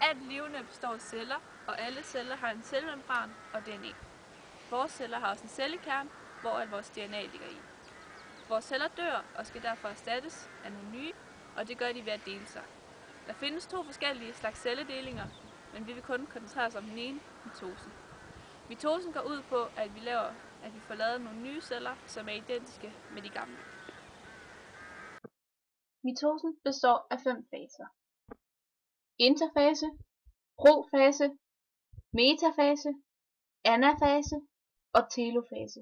Alt levende består af celler, og alle celler har en cellemembran og DNA. Vores celler har også en cellekerne, hvor al vores DNA ligger i. Vores celler dør og skal derfor erstattes af nogle nye, og det gør de ved at dele sig. Der findes 2 forskellige slags celledelinger, men vi vil kun koncentrere os om den ene, mitosen. Mitosen går ud på, at vi får lavet nogle nye celler, som er identiske med de gamle. Mitosen består af 5 faser: interfase, profase, metafase, anafase og telofase.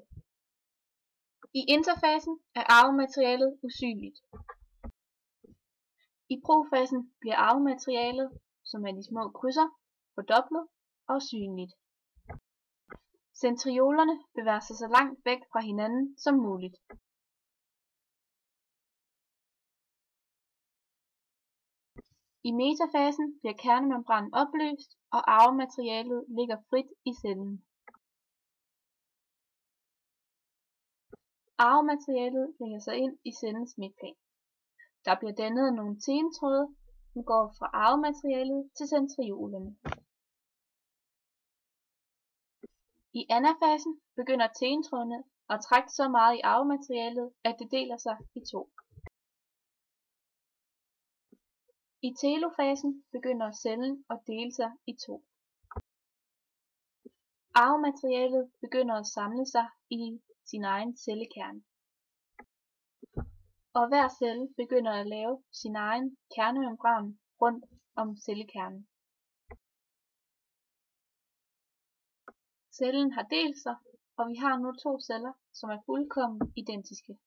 I interfasen er arvematerialet usynligt. I profasen bliver arvematerialet, som er de små krydser, fordoblet og synligt. Centriolerne bevæger sig så langt væk fra hinanden som muligt. I metafasen bliver kernemembranen opløst, og arvematerialet ligger frit i cellen. Arvematerialet lægger sig ind i cellens midtplan. Der bliver dannet nogle tentråde, som går fra arvematerialet til centriolerne. I anafasen begynder tentrådene at trække så meget i arvematerialet, at det deler sig i 2. I telofasen begynder cellen at dele sig i 2. Arvematerialet begynder at samle sig i sin egen cellekerne. Og hver celle begynder at lave sin egen kernemembran rundt om cellekernen. Cellen har delt sig, og vi har nu 2 celler, som er fuldkommen identiske.